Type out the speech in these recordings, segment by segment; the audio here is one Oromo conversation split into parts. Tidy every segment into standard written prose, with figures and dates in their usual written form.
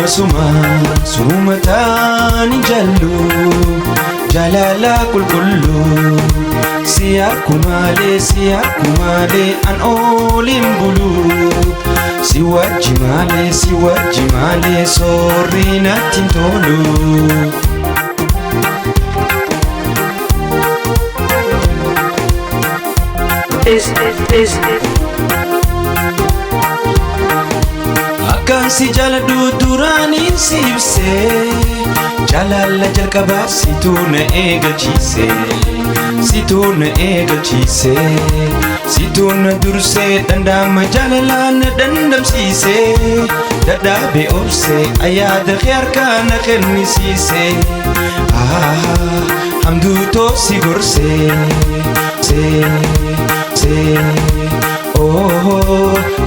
suma taani jallu jalala kulkullu si akkumale an olin bulu si wajjimale sorri nattin tolu Akkan si jaaladhu duraanin si ibsee jaalala jalqabaa situ na eegalchiise situ na dursee danda'ama jaalalaan na dandamsiise dadhaabee obsee ayyaada kee harkaa na kennisiise hamduutoo si gorsee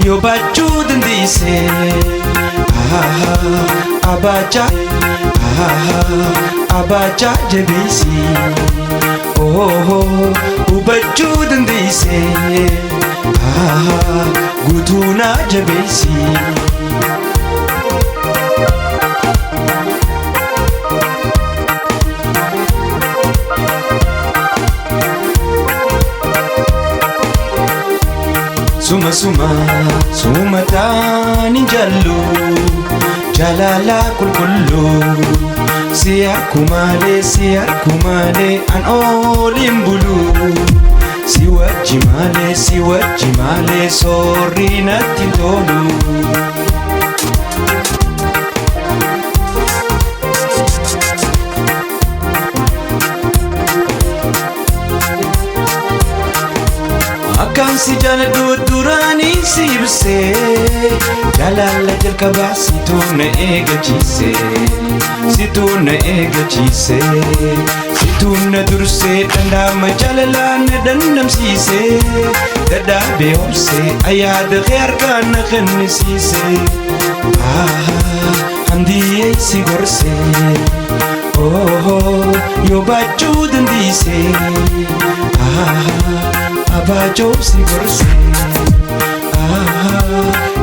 yoo baachuu dandeesse abaacha jabeessi hubachuu dandeesse guutuu na jabeessi suma taani jallu jalala kulkullu si akkumale an olin bulu si wajjimale sorri nattin tolu Akkan si jaaladhu duraanin si ibsee jaalala jalqabaa situ na eegalchiise situ na dursee danda'ama jaalalaan na dandamsiise dadhaabee obsee ayyaada kee harkaa na kennisiise hamdiyyee si gorsee yoo baachuu dandeesse abaacho si gorsee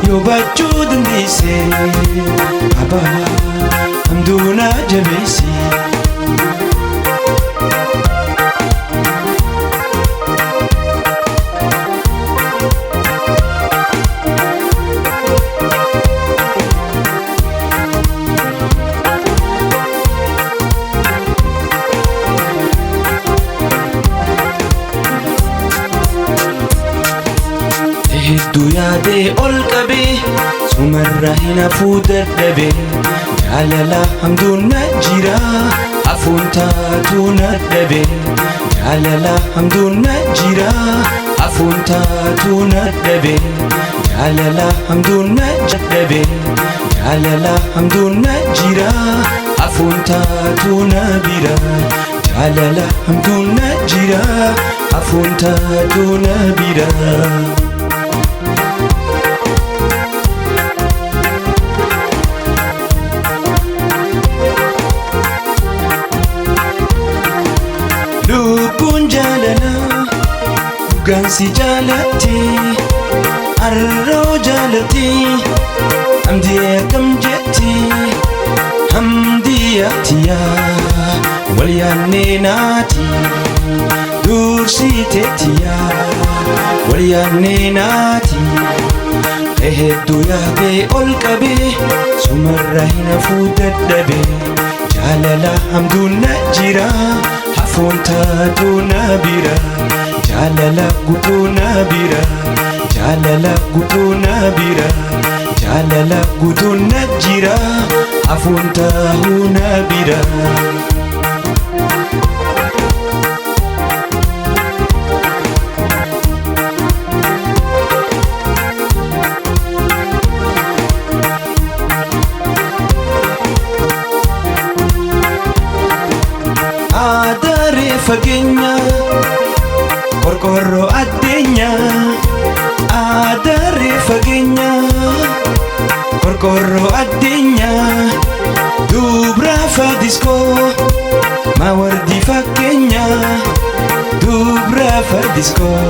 yoo baachuu dandeesse hamduu na jabeessi hedduu yaadee ol qabee sumarra hin hafuu dadhabee jaalala hamduun na jira hafuun taatu na dhabee jaalala hamduun na jira hafuun taatu na dhabee jaalala hamduun na jadhabee jaalala hamduun na jira hafuun taatu na bira jaalala hamduun na jira hafuun taatu na bira Lubbuun jaalala dhugaansi jaalatti arroo jaalatti hamdii akkam jetti hamdii atiyaa wal yaannee naati dursiteettiyaa wal yaannee naati hedduu yaadee ol qabee sumarra hin hafuu dadhabee jaalala hamduun na jira hafuun taatu na bira jaalala guutuu na bira jaalala guutuu na bira jaalala guutuu na jira hafuun taatu na bira fageenya qorqorroo addeenyaa adaree fageenya qorqorroo addeenyaa dubra fadiskoo mawardi fakkeenya dubra fadiskoo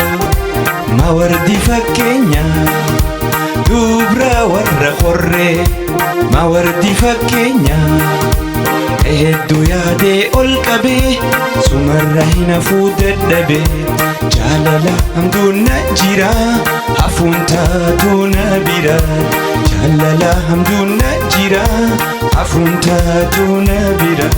mawardi fakkeenya dubra warra qorree ma wardi fakkeenya hedduu yaadee ol qabee sumarra hin hafuu dadhabee jaalala hamduun na jira hafuun taatu na bira jaalala hamduun na jira hafuun taatu na bira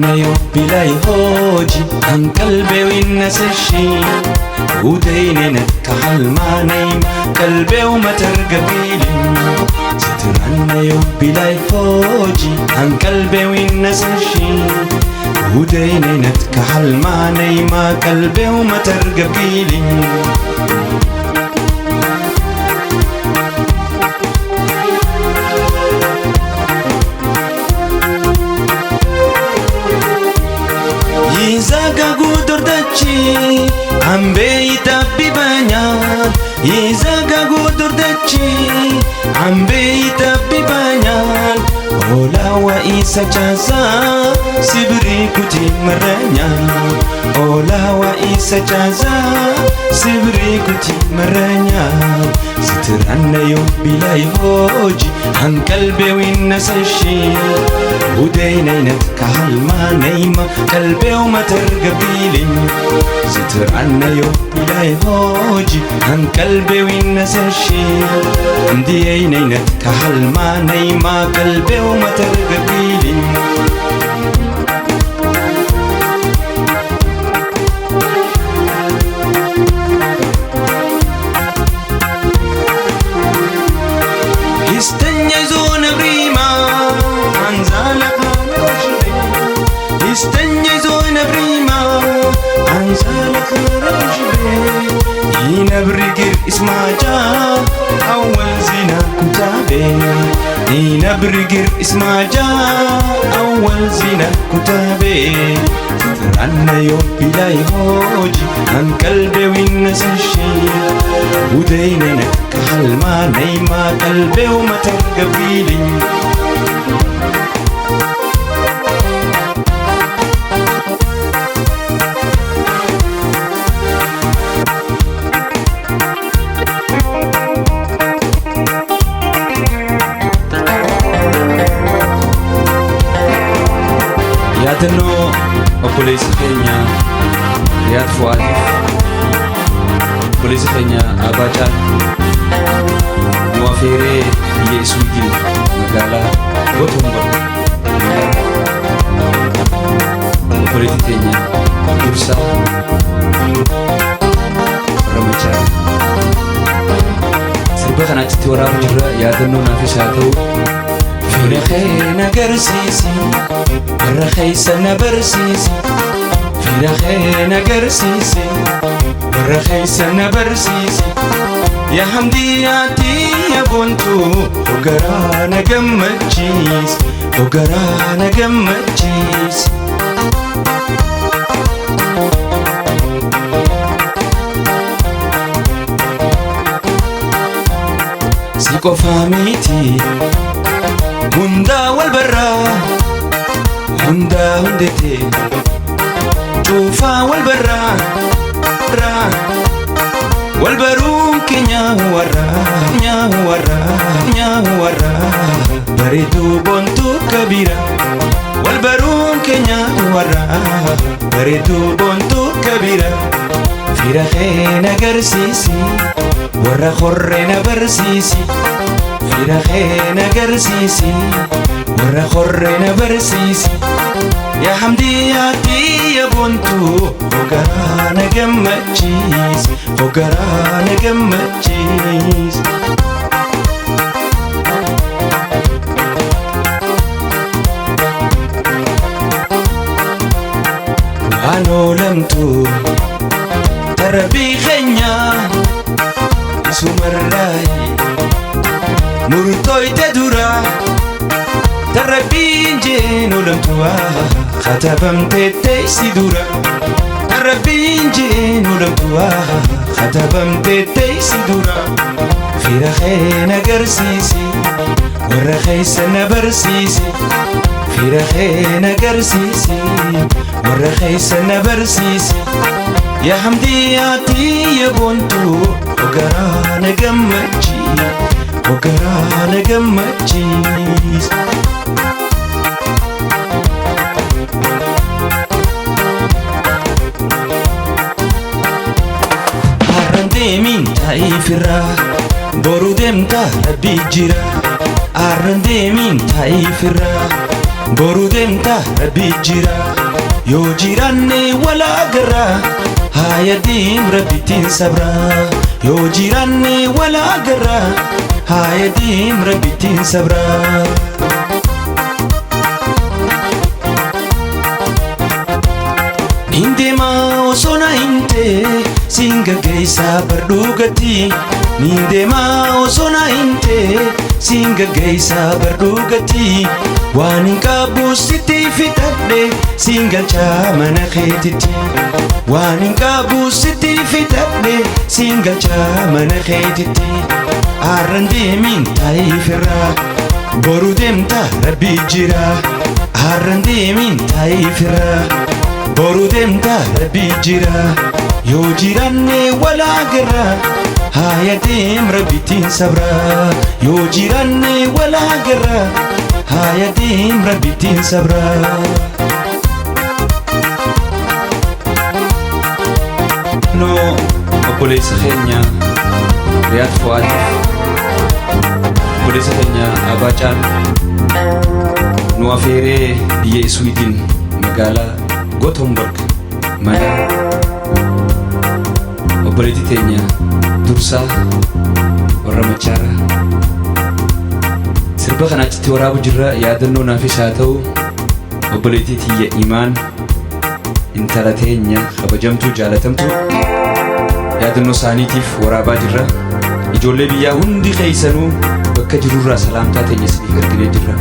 Nayo bilay hoji an qalbe winna sashi udayne natahalmanay qalbe matarga bilin sitran nayo bilay hoji an qalbe winna sashi udayne natahalmanay ma qalbe matarga bilin Izaga gudurdachi ambe itabi banyak Izaga gudurdachi ambe itabi banyak Ola wa isa jaza sibri kuti maranya Ola wa isa jaza sibri kuti maranya Sitirana yo bilay hoji an qalbe winna sashi ودينينك كهالما نايمة قلبي وما ترقى بيلين ستر عنا يوم بلاي هوجي عن قلبي والناس الشيء عندي عينينك كهالما نايمة قلبي وما ترقى بيلين استنى زون بريما استنى زون بريما انزالك رجبي ينبرقر اسمع جا اول زنا كتابي ينبرقر اسمع جا اول زنا كتابي سترعنا يوم بلاي هوجي عن قلبي والناس الشيء وديننا كهالما نايمة قلبي وما ترقى بيلي yaadannoo obboleessa keenya Riyaad Fu'aadiif obboleessa keenya Abbaa Caaluu nu afeeree biyya Iswiidin magaalaa Gotemburg obboleettii keenya Dursaa Ramachaa sirba kana achitti waraabu jirra yaadannoo naafis haa ta'u Firaqeena garsiisi Barrakeessa barsiisi Firaqeena garsiisi Barrakeessa barsiisi Yaa hamdiyaati yaa boontu Ogaraa na gammachiis Ogaraa na gammachiis Si qofaa miti Hunda والبرا هندا هندتي شوفا والبرا را والبرون كنيا ورا نيا ورا نيا ورا بريدو بونتو كبيرة والبرون كنيا ورا بريدو بونتو كبيرة في رخينا قرسيسي ورا خرنا برسيسي Firaqeena garsiisi warra khorreena barsiisi yaa hamdiyaati yaa boontu ogaraa na gammachiis ogaraa na gammachiis waan oolamtu tarbii keenya isumarraayi Murtoy tedura Tarabin jeno lamtua Khatabam tete sidura ربين جين ولمتوا ختبم تيسي دورا في رخينا قرسيسي ورخيس نبرسيسي في رخينا قرسيسي ورخيس نبرسيسي يا حمدياتي يا بنتو وقرانا قمتشي وقرانا قمتشيس من تايفرا برو دمتا ربي جرا أرندي من تايفرا برو دمتا ربي جرا يو جيراني ولا قرا هاي ديم ربي تنصبرا يو جيراني ولا قرا هاي ديم ربي تنصبرا Nindema osona inte singa geisa berdugati Nindema osona inte singa geisa berdugati Wanin kabu siti fitadde singa chamana khetiti Wanin kabu siti fitadde singa chamana khetiti Arrande min taifira boru demta rabbi jira Arrande min taifira boru demta rabbi jira yo jiranne wala garra haya dem rabbi tin sabra yo jiranne wala garra haya dem rabbi tin sabra no polisi khenya riyad fuad polisi khenya abachan no afere biye sweden magala Gothenburg mana obboleti teenya dursa warra machaara sirba kanatti waraabu jirra yaadannoo naafis haa ta'u obboleti tiyya imaan intala teenya kabajamtuu jaalatamtu yaadannoo isaaniitiif waraabaa jirra ijoollee biyyaa hundi keessanuu bakka jirurraa salaamtaa teenya isiniif erginee jirra